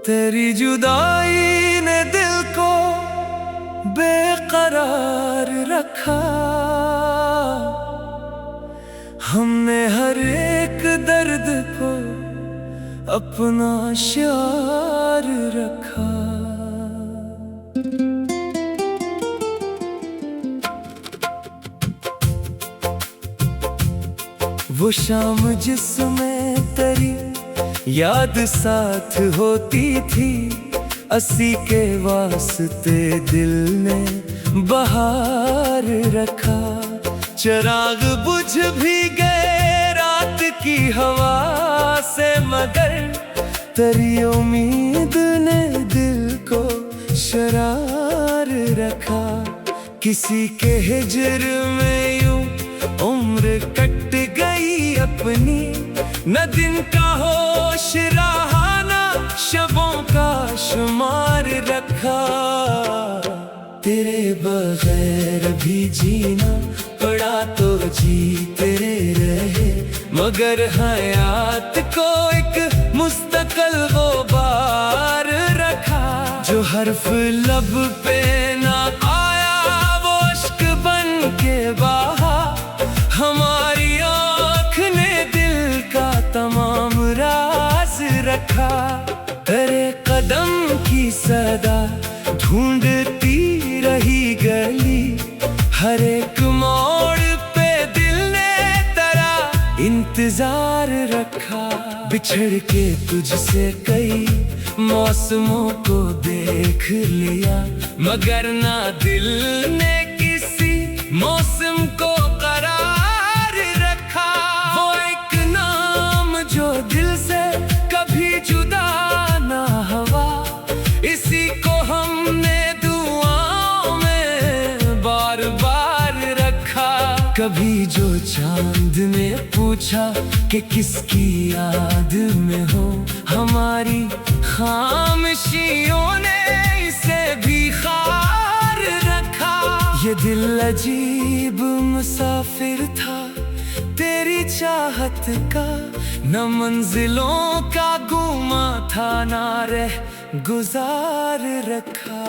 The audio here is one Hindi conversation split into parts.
तेरी जुदाई ने दिल को बेकरार रखा। हमने हर एक दर्द को अपना शार रखा। वो शाम जिसमें तेरी याद साथ होती थी, अस्सी के वास्ते दिल ने बहार रखा। चिराग बुझ भी गए रात की हवा से, मगर तेरी उम्मीद ने दिल को शरार रखा। किसी के हिजर में यूं उम्र कट गई अपनी, न दिन का होश रहा न शबों का शुमार रखा। तेरे बगैर भी जीना पड़ा तो जी तेरे रहे, मगर हयात को एक मुस्तकिल गुबार रखा। जो हर्फ लब पे ना आया वो अश्क बन के बहा। हमारी आँख ने दिल का तमाम राज रखा। तेरे कदम की सदा ढूंढती रही गली, हर एक मोड़ पे दिल ने तेरा इंतजार रखा। बिछड़ के तुझसे कई मौसमों को देख लिया, मगर ना दिल ने किसी मौसम को करार रखा। वो एक नाम जो दिल से कभी जुदा ना हुआ, इसी को हमने दुआओं में बार बार रखा। कभी जो चांद ने पूछा कि किसकी याद में हो, हमारी खामोशियों ने इसे भी खार रखा। ये दिल अजीब मुसाफिर था तेरी चाहत का, न मंजिलों का गुमा था ना रह गुजार रखा।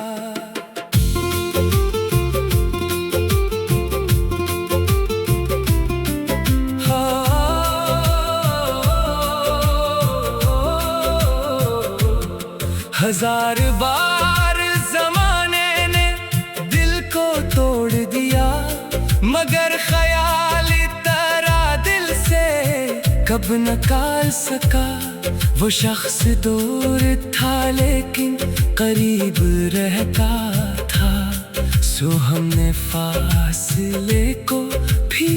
हजार बार जमाने ने दिल को तोड़ दिया, मगर ख्याल तेरा दिल से कब निकाल सका। वो शख्स दूर था लेकिन करीब रहता था, सो हमने फासले को भी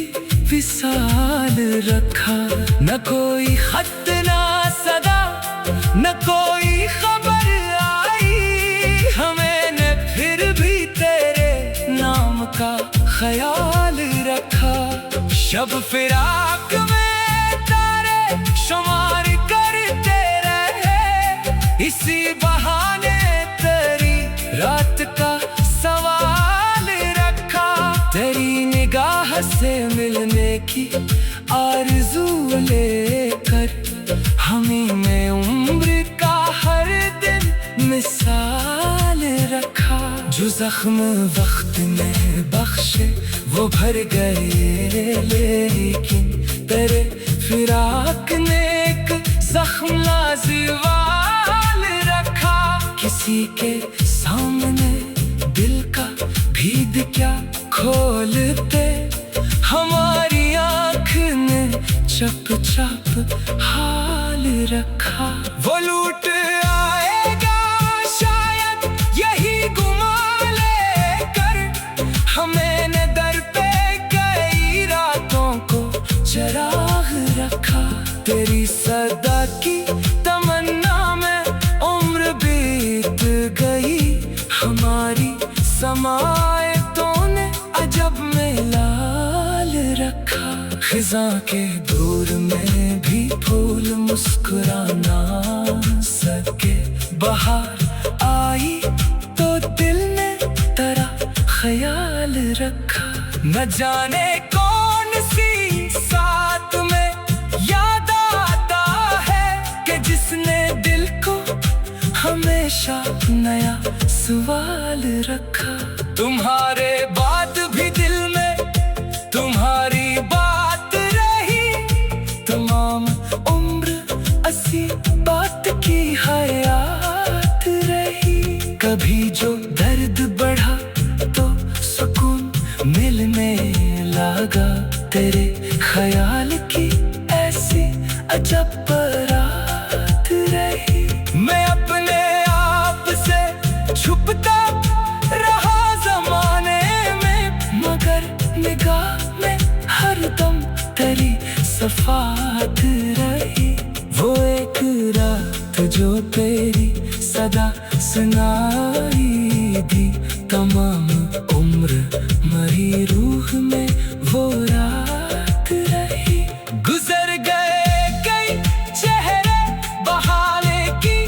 विसाल रखा। न कोई खत ना सदा न कोई खबर आई, हमें ने फिर भी तेरे नाम का ख्याल रखा। शब फिराक में तारे शुमार करते रहे, इसी बहाने तेरी रात का सवाल रखा। तेरी निगाह से मिलने की आरज़ू लेकर हमी में उम्र का हर दिन मिसाल रखा। जो जख्म वक्त ने बख्शे वो भर गए, लेकिन तेरे फिराक ने एक जख्म लाज़िवाल रखा। किसी के सामने दिल का भीद क्या खोलते, हमारी आँख ने चुपचाप हाल रखा। वो लूट आएगा शायद यही गुमा लेकर, हमें ने दर पे कई रातों को चराग रखा। तेरी सदा की तमन्ना में उम्र बीत गई, हमारी समायतों ने अजब में लाल रखा। खिज़ां के दूर में भी फूल मुस्कुरा ना सके, बाहर आई तो ख्याल रखा। न जाने कौन सी साथ में याद आता है कि जिसने दिल को हमेशा नया सवाल रखा। तुम्हारे बाद भी दिल में तुम्हारी बात रही, तमाम उम्र असी बात की हयात रही। कभी जो दर्द बढ़ा तो सुकून मिलने लगा, तेरे ख्याल की ऐसी अजब बारात रही। मैं अपने आप से छुपता रहा ज़माने में, मगर निगाह में हरदम तेरी सफात रही। वो एक रात जो तेरी सदा सुनाई दी, तमाम उम्र मरी रूह में वो रात रही। गुजर गए कई चेहरे बहाने की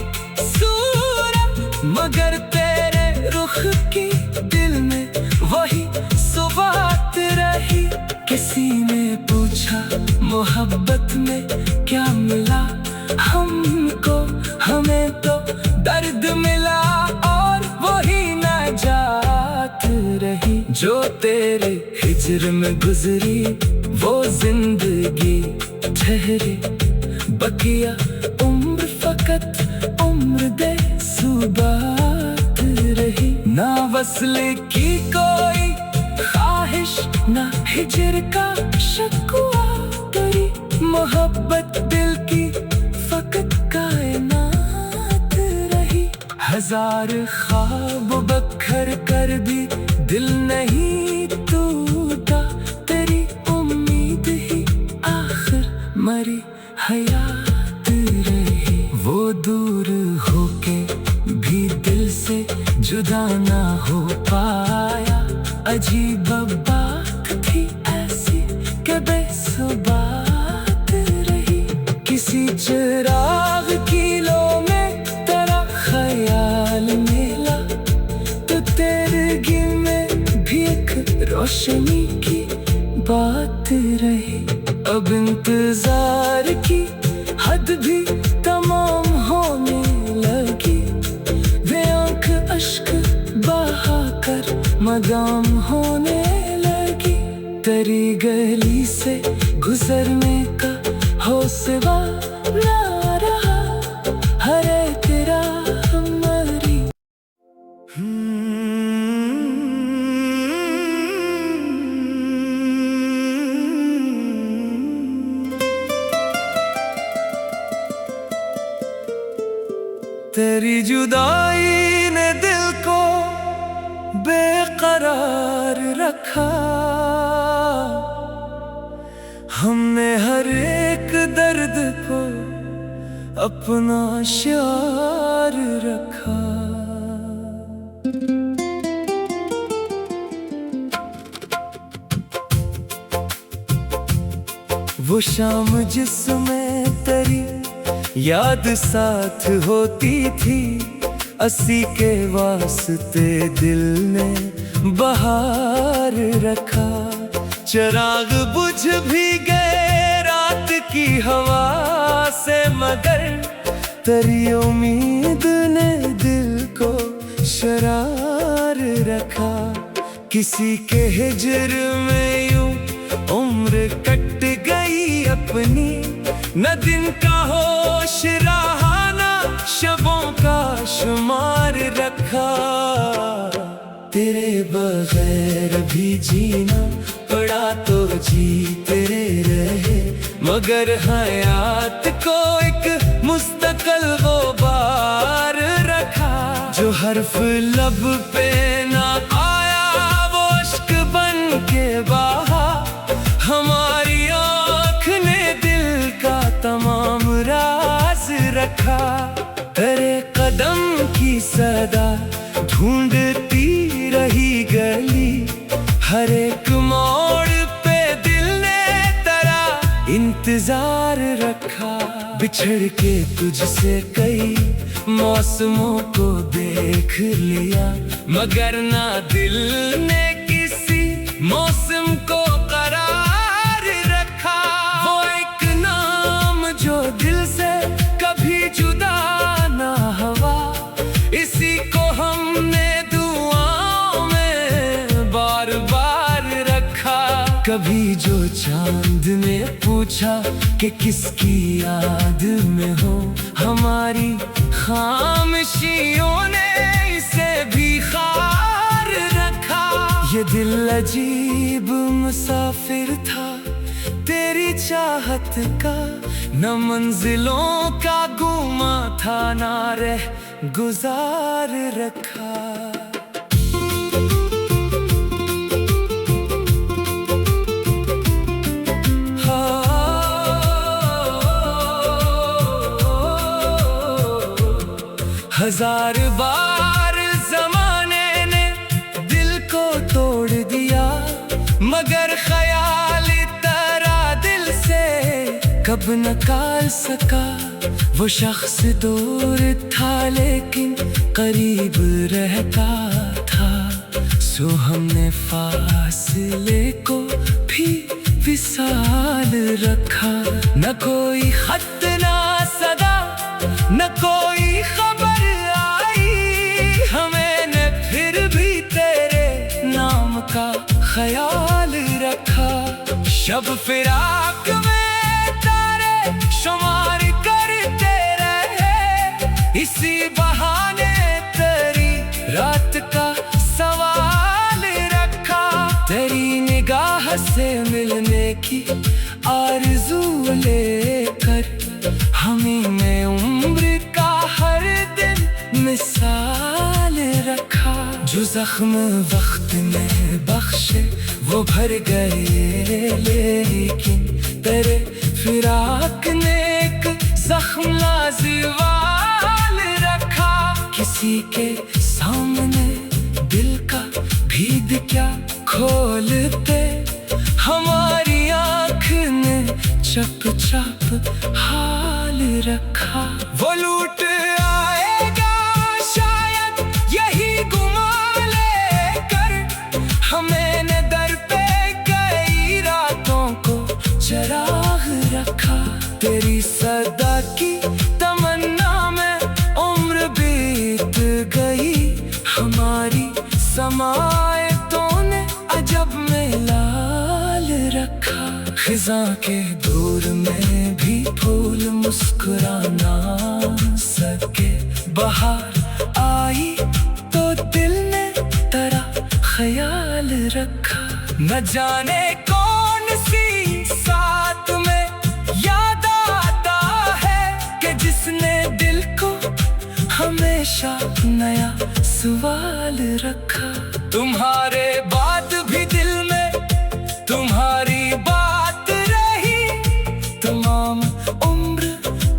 सूरत, मगर तेरे रुख की दिल में वही सुबात रही। किसी ने पूछा मोहब्बत में क्या मिला हमको, हमें तो दर्द मिला और वही नाजात रही। जो तेरे हिज्र में गुजरी वो जिंदगी ठहरी, बकिया उम्र फकत उम्र दे सुबात रही। ना वस्ल की कोई ख्वाहिश, ना हिज्र का शकुआ करी, मोहब्बत दिल की फकत कायनात रही। हजार ख्वाब बखर कर भी दिल नहीं टूटा, तेरी उम्मीद ही आखिर मरी हयात रही। वो दूर होके भी दिल से जुदा ना हो पाया, अजीब बात थी ऐसी कि बेसुबात रही। किसी चिराग की लो में तेरा ख्याल मिला, तो तेरे में भी एक रोशनी की बात रही। अब इंतजार की हद भी तमाम होने लगी, वे आंख अश्क बहा कर मदाम होने लगी। तेरी गली से गुजरने का हौसला ना रहा, हरे तेरा हमारी। तेरी जुदाई ने दिल को बेकरार रखा, हमने हर एक दर्द को अपना शार रखा। वो शाम जिसमें तेरी याद साथ होती थी, असी के वास्ते दिल ने बहार रखा। चिराग बुझ भी गए रात की हवा से, मगर तेरी उम्मीद ने दिल को शरार रखा। किसी के हिज्र में यूं उम्र कट गई अपनी, न दिन का होश रहा ना शबों का शुमार रखा। तेरे बगैर भी जीना पड़ा तो जी तेरे रहे, मगर हयात को एक मुस्तकिल वो बार रखा। जो हर्फ लब पे ना आया वो अश्क बन के बहा, हमारी आँख ने दिल का तमाम राज रखा। तेरे कदम की सदा ढूंढती रही गली, हर एक मोड़ पे दिल ने तेरा इंतजार रखा। बिछड़ के तुझसे कई मौसमों को देख लिया, मगर ना दिल ने मौसम को करार रखा। वो एक नाम जो दिल से कभी जुदा ना हुआ, इसी को हमने दुआओं में बार बार रखा। कभी जो चांद ने पूछा कि किसकी याद में हो, हमारी खामोशियों ने इसे भी खार रखा। ये दिल अजीब मुसाफिर था तेरी चाहत का, न मंजिलों का गुमा था, ना रह गुजार रखा। हजार बार जमाने ने दिल को तोड़ दिया, मगर ख्याल तेरा दिल से कब न निकाल सका। वो शख्स दूर था लेकिन करीब रहता था, सो हमने फासले को भी विसाल रखा। न कोई खत ना सदा, न कोई खबर आई, हमें ने फिर भी तेरे नाम का ख्याल रखा। शब फिराक में तारे शुमार करते रहे, इसी बहाने तेरी रात का सवाल रखा। तेरी निगाह से मिलने की आरज़ू लेकर हमें में उम्र का हर दिन मिसाल रखा। जो जख्म वक्त ने बख्शे वो भर गए, लेकिन तेरे फिराक ने एक जख्म लाज़िवाल रखा। किसी के सामने दिल का भीद क्या खोलते, हमारी आँख ने चुपचाप हाल रखा। वो लूट आएगा शायद यही गुमा लेकर, हमें ने दर पे कई रातों को चराग रखा। तेरी सदा की तमन्ना में उम्र बीत गई, हमारी समायतों ने अजब में लाल रखा। खिज़ां के दूर में भी फूल मुस्कुराना सके, बहार आई तो दिल ने तेरा ख्याल रखा। न जाने कौन सी साथ में याद आता है कि जिसने दिल को हमेशा नया सवाल रखा। तुम्हारे बाद भी दिल में तुम्हारी बात रही, तमाम उम्र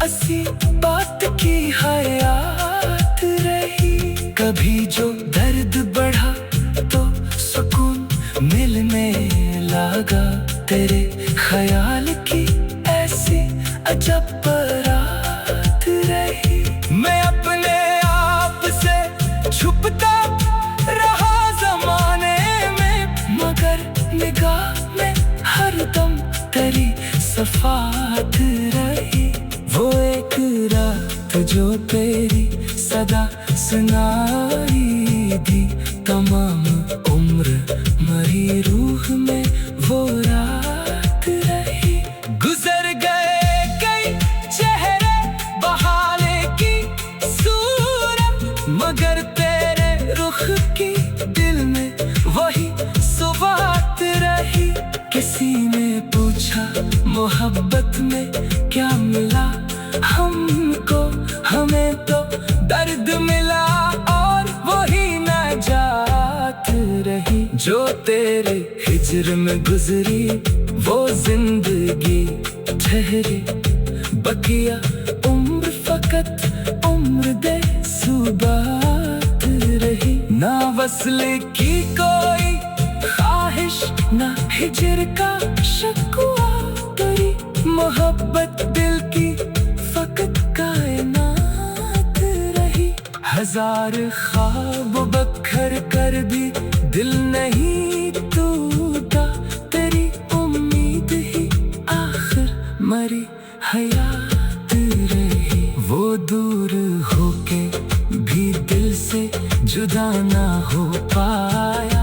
असी बात की हयात रही। कभी जो दर्द बढ़ा तो सुकून मिलने लगा, तेरे ख्याल की ऐसी अजब बारात रही। मैं अपने आप से छुपता रहा ज़माने में, मगर निगाह में हरदम तेरी सफात रही। वो एक रात जो तेरी सदा सुनाई दी, तमाम उम्र मरी रूह में वो रात रही। गुजर गए कई चेहरे बहाने की सूरत, मगर तेरे रुख की दिल में वही सुबात रही। किसी ने पूछा मोहब्बत में क्या मिला हमको, हमें तो दर्द मिला और वही नाजात रही। जो तेरे हिज्र में गुजरी वो जिंदगी ठहरी, बकिया उम्र फकत उम्र दे सुबात रही। ना वस्ल की कोई ख्वाहिश, ना हिजर का शक्वा करी, मोहब्बत दिल की फकत कायनात रही। हजार ख्वाब बखर कर भी दिल नहीं टूटा, जुदा ना हो पाया।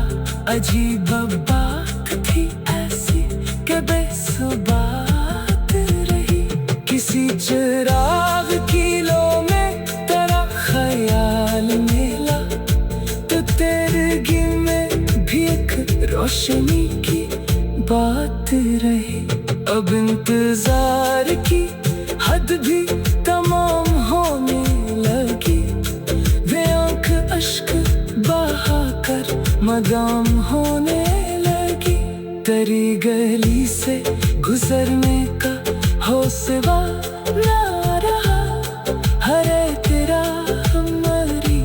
अजीब बात थी ऐसी कि बेसुबात रही। किसी चिराग की लो में तेरा ख्याल मिला, तो तेरगी में भी एक रोशनी की बात रही। अब इंतजार की हद भी तमाम होने लगी। वे आंख अश्क बहा कर मदाम होने लगी। तेरी गली से गुजरने का हौसला ना रहा। हरे तेरा हमारी।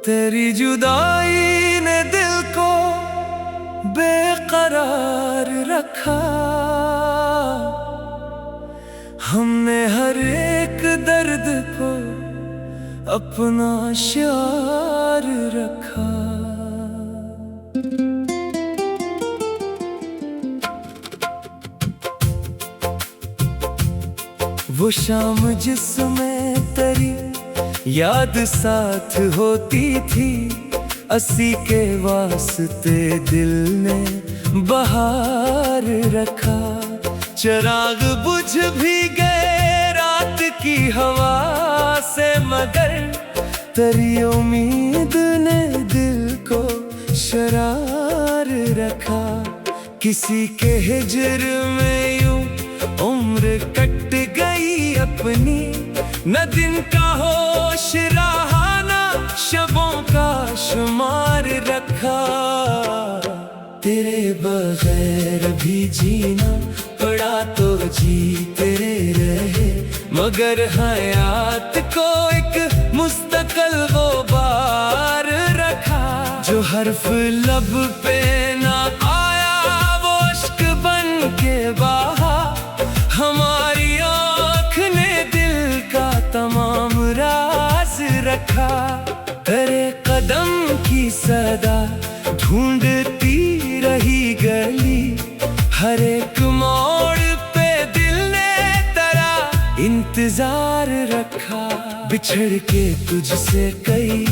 तेरी जुदाई ने दिल को बेकरार रखा। हमने हर एक दर्द को अपना शार रखा। वो शाम जिसमें तेरी याद साथ होती थी, अस्सी के वास्ते दिल ने बहार रखा। चिराग बुझ भी गए रात की हवा से, मगर तेरी उम्मीद ने दिल को शरार रखा। किसी के हिजर में यूं उम्र कट गई अपनी, न दिन का होश रहा न शबों का शुमार रखा। तेरे बगैर भी जीना पड़ा तो जी तेरे रहे, मगर हयात को एक मुस्तकिल वो बार रखा। जो हर्फ लब पे ना आया वो अश्क बन के बहा। हमारी आँख ने दिल का तमाम राज रखा। तेरे कदम की सदा ढूंढती रही गली, हर एक मोड़ पे दिल ने तेरा इंतजार रखा। बिछड़ के तुझसे कई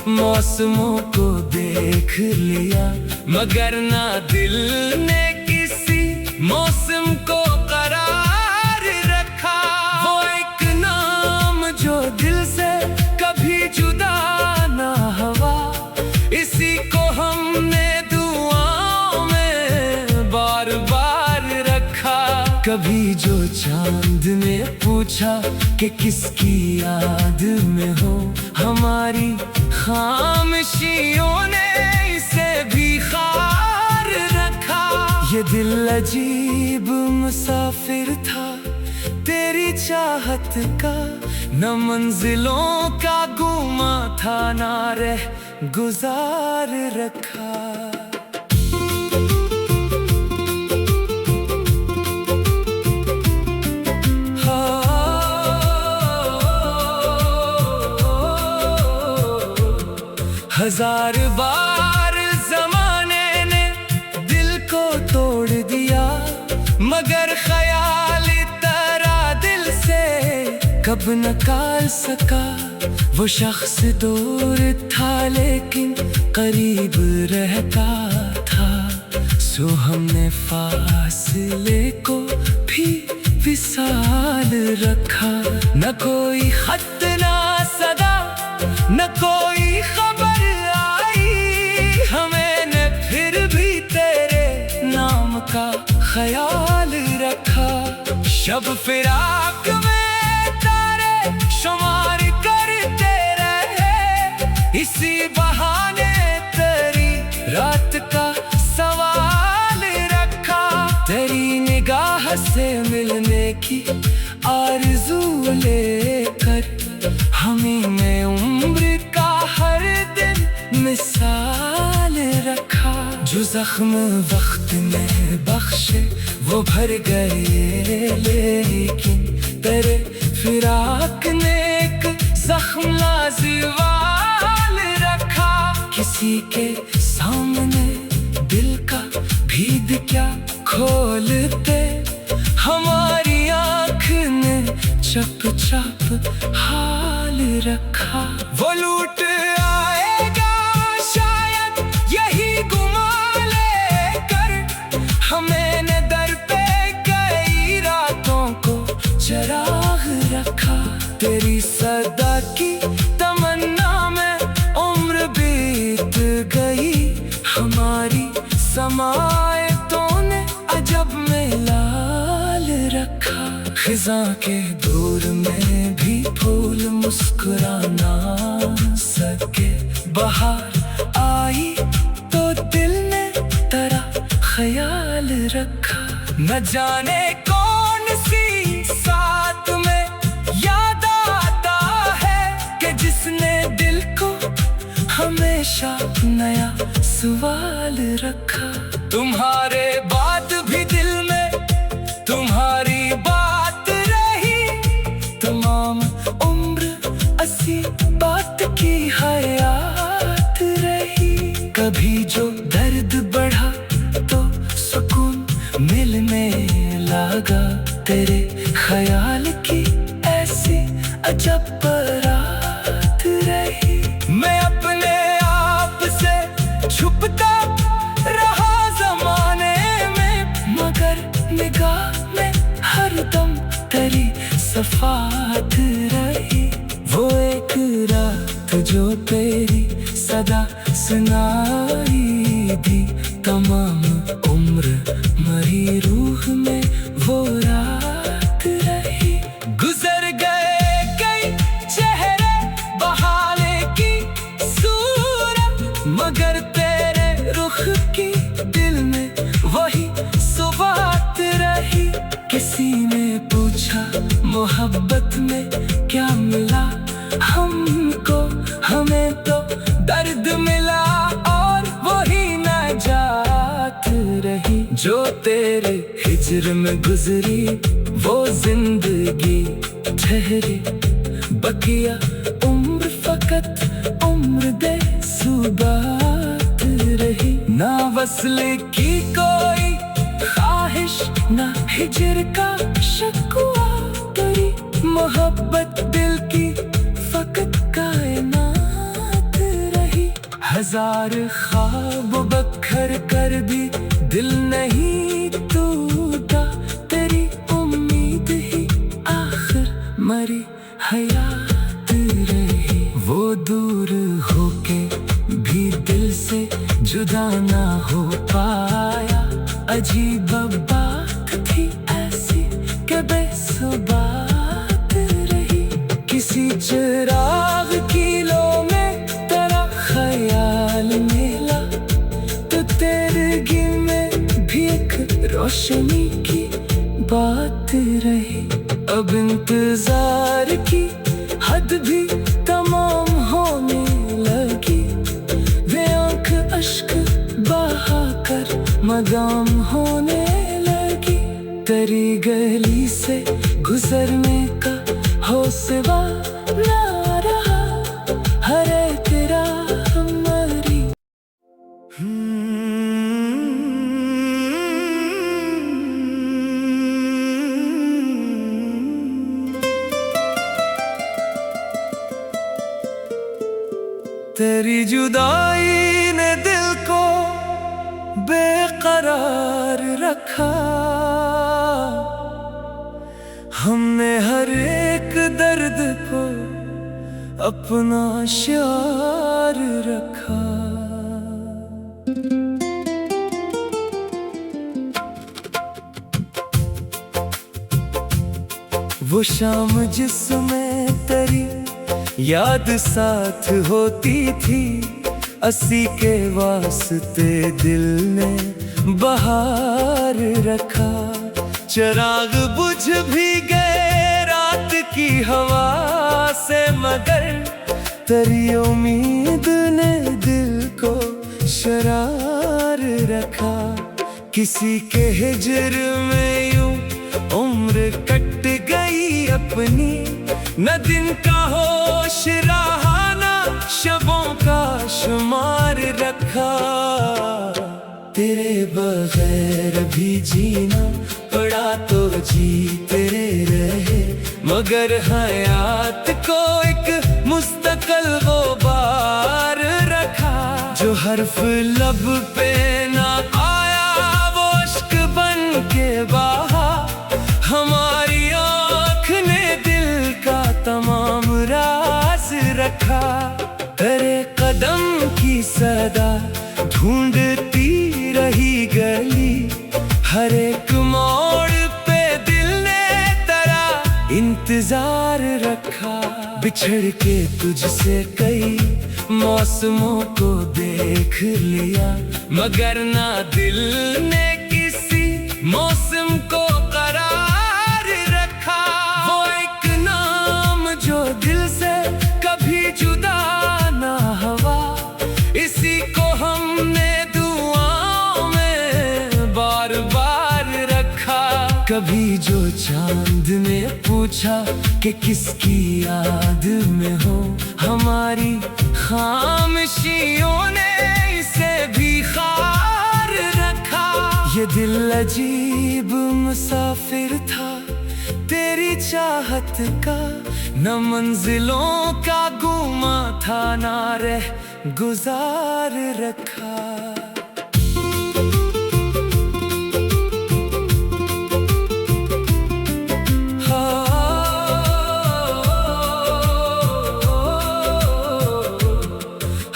मौसमों को देख लिया, मगर ना दिल ने किसी मौसम को करार रखा। वो एक नाम जो दिल से कभी जुदा ना हुआ, इसी को हमने दुआओं में बार बार रखा। कभी जो चांद ने पूछा कि किसकी याद में हो, हमारी खामोशियों ने इसे भी खार रखा। ये दिल अजीब मुसाफिर था तेरी चाहत का, न मंजिलों का गुमा था ना रह गुजार रखा। हजार बार जमाने ने दिल को तोड़ दिया, मगर ख्याल तेरा दिल से कब न निकाल सका। वो शख्स दूर था लेकिन करीब रहता था, सो हमने फासले को भी विसाल रखा। न कोई खत ना सदा न कोई खबर आई, हमें ने फिर भी तेरे नाम का ख्याल रखा। शब फिराक में तारे शुमार करते रहे, इसी बहाने तेरी रात का सवाल रखा। तेरी निगाह से मिलने की आरज़ू लेकर हमें में उम्र का हर दिन मिसाल रखा। जो जख्म वक्त ने बख्शे वो भर गए, लेकिन तेरे फिराक ने एक जख्म लाज़िवाल रखा। किसी के सामने रखा। वो लूट आएगा शायद यही गुमा लेकर हमें ने दर पे कई रातों को चराग रखा। तेरी सदा की तमन्ना में उम्र बीत गई, हमारी समायतों ने अजब में लाल रखा। खिज़ा के दूर में भी फूल मुस्कुरा ना सके, बहार आई तो दिल ने तेरा ख्याल रखा। न जाने कौन सी साथ में याद आता है कि जिसने दिल को हमेशा नया सवाल रखा। तुम्हारे बात भी दिल में तुम्हारी बात रही, तमाम उम्र असी बात की हयात रही। कभी जो दर्द बढ़ा तो सुकून मिलने लगा, तेरे ख्याल की ऐसी अजब बारात रही। मैं अपने आप से छुपता रहा ज़माने में, मगर निगाह में हरदम तेरी सफात रही। वो एक रात जो तेरी सदा सुनाई थी, तमाम उम्र मरी रूह में वो रात रही। गुजर गए कई चेहरे बहाले की सूरत, मगर तेरे रुख की दिल में वही सुबात रही। किसी ने पूछा मोहब्बत में क्या मिला हमको, हमें तो दर्द मिला और वही नाजात रही। जो तेरे हिज्र में गुजरी वो जिंदगी ठहरी, बकिया उम्र फकत उम्र दे सुबात रही। ना वस्ल की कोई ख्वाहिश, ना हिज्र का शक्वा, तेरी मोहब्बत दिल की फकत कायनात रही। हजार ख्वाब बखर कर भी दिल नहीं टूटा, तेरी उम्मीद ही आखिर मरी हयात रही। वो दूर होके भी दिल से जुदा ना हो पाया, अजीब बात थी ऐसी कि बेसुबात रही। किसी चिराग की लो में तेरा ख्याल मिला, तो तेरगी में भी एक रोशनी की बात रही। अब इंतजार की हद भी तमाम होने लगी, वे आंख अश्क बहा कर मदाम होने लगी। तेरी गली से गुजरने का हौसला ना रहा, हरे तेरा हमारी। तेरी जुदाई ने दिल को बेकरार रखा, हमने हर एक दर्द को अपना शार रखा। वो शाम जिसमें तेरी याद साथ होती थी, असी के वास्ते दिल ने बहार रखा। चिराग बुझ भी गए रात की हवा से, मगर तेरी उम्मीद ने दिल को शरार रखा। किसी के हिज्र में यूं उम्र कट गई अपनी, न दिन का होश रहा ना शबों का शुमार रखा। तेरे बगैर भी जीना पड़ा तो जी तेरे रहे, मगर हयात को एक मुस्तकल वो बार रखा। जो हर्फ लब पे ना आया वो अश्क बन के बहा। हमारी आँख ने दिल का तमाम राज रखा। तेरे कदम की सदा ढूंढती रही गली। हर एक मोड़ पे दिल ने तेरा इंतजार रखा। बिछड़ के तुझसे कई मौसमों को देख लिया, मगर ना दिल ने किसी मौसम को करार रखा। वो एक नाम जो दिल से कभी जुदा ना हुआ, इसी को हमने दुआओं में बार बार रखा। कभी जो चांद ने पूछा कि किसकी याद में हो, हमारी खामोशियों ने इसे भी खार रखा। ये दिल अजीब मुसाफिर था तेरी चाहत का, न मंजिलों का गुमा था ना रह गुजार रखा।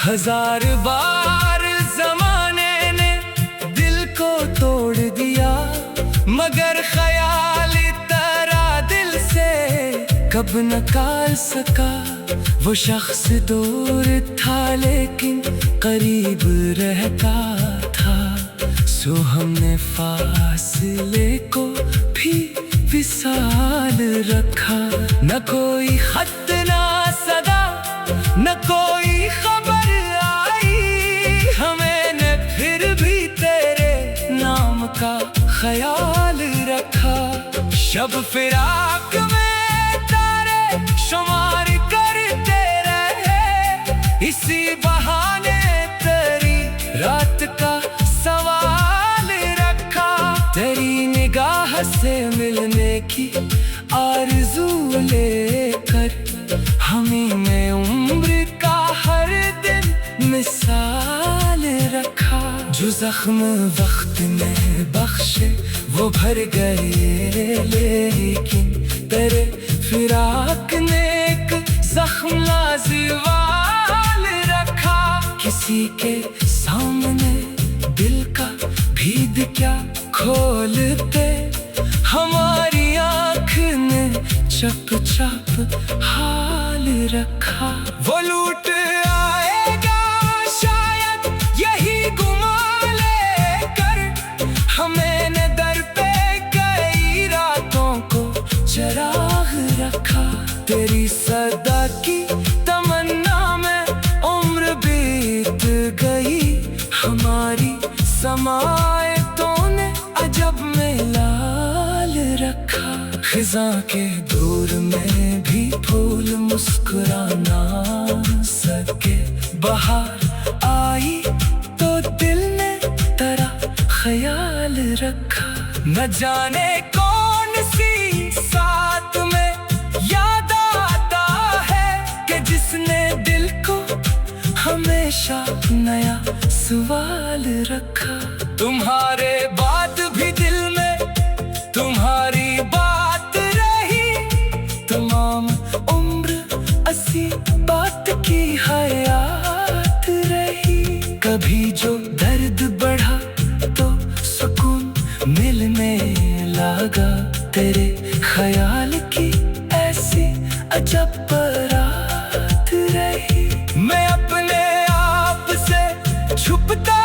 हजार बार जमाने ने दिल को तोड़ दिया, मगर ख्याल तेरा दिल से कब न काल सका। वो शख्स दूर था लेकिन करीब रहता था, सो हमने फासले को भी विसाल रखा। न कोई खत ना सदा, न कोई खबर आई, हमें ने फिर भी तेरे नाम का ख्याल रखा। शब फिराक में तारे शुमार करते रहे, इसी बहाने तेरी रात का सवाल रखा। तेरी निगाह से मिलने की आरज़ू लेकर हमें में उम्र का हर दिन मिसाल रखा। जो जख्म वक्त ने बख्शे वो भर गए, लेकिन तेरे फिराक ने एक जख्म लाज़िवाल रखा। किसी के सामने दिल का भीद क्या खोलते, हमारी आँख ने चुपचाप हाल रखा। वो लूट आएगा शायद यही गुमा लेकर, हमें ने दर पे कई रातों को चराग रखा। तेरी सदा की तमन्ना में उम्र बीत गई, हमारी समायतों ने अजब में लाल रखा। खिज़ां के दूर में भी फूल मुस्कुराना सके, बाहर आई तो दिल ने तेरा ख्याल रखा। न जाने कौन सी साथ में याद आता है कि जिसने दिल को हमेशा नया सवाल रखा। तुम्हारे बाद भी दिल में तुम्हारी बात रही, तमाम उम्र असी बात की हयात रही। कभी जो दर्द बढ़ा तो सुकून मिलने लगा, तेरे ख्याल की ऐसी अजब बारात रही। मैं अपने आप से छुपता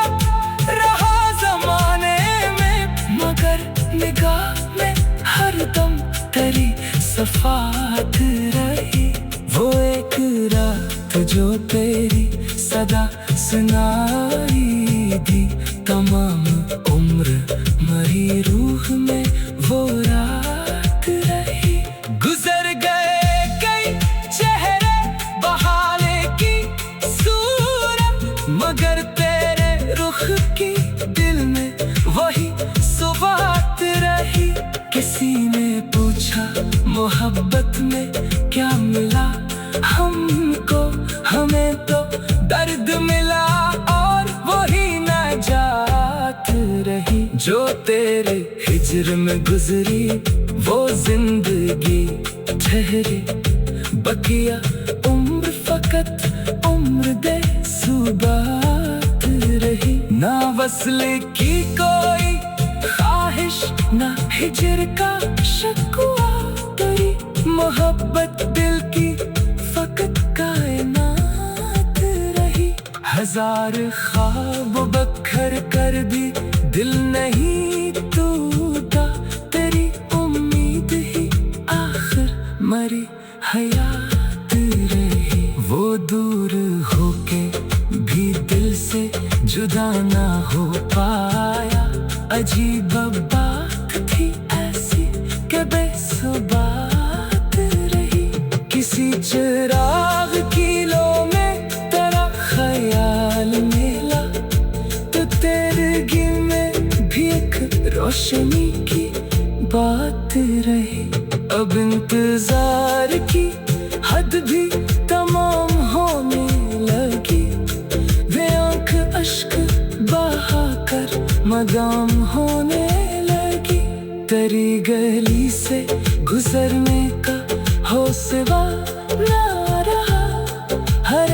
रहा जमाने में, मगर निगाह में हरदम तेरी सफात रही। वो एक रात जो तेरी सदा सुनाई दी, तमाम उम्र मरी रूह में वो रात रही। गुजर गए कई चेहरे बहाने की सूरत, मगर तेरे रुख की दिल में वही सुबात रही। किसी ने पूछा मोहब्बत में क्या मिला हमको, दर्द मिला और वही नाजात रही। जो तेरे हिज्र में गुजरी वो जिंदगी ठहरी। बकिया उम्र फकत उम्र दे सुबात रही। ना वस्ल की कोई ख्वाहिश ना हिज्र का शकुआ करी। मोहब्बत दिल की फकत कायनात रही। हजार ख्वाब बखर कर भी दिल नहीं टूटा। तेरी उम्मीद ही आखिर मरी हयात रही। वो दूर होके भी दिल से जुदा ना हो पाया। अजीब बात थी ऐसी कि बेसुबात रही। किसी चिराग की लो में तेरा ख्याल मिला तो तेरगी में भी एक रोशनी की बात रही। अब इंतजार की हद भी तमाम होने लगी। वे आंख अश्क बहा कर मदाम होने लगी। तेरी गली से गुजरने का हौसला ना रहा। हर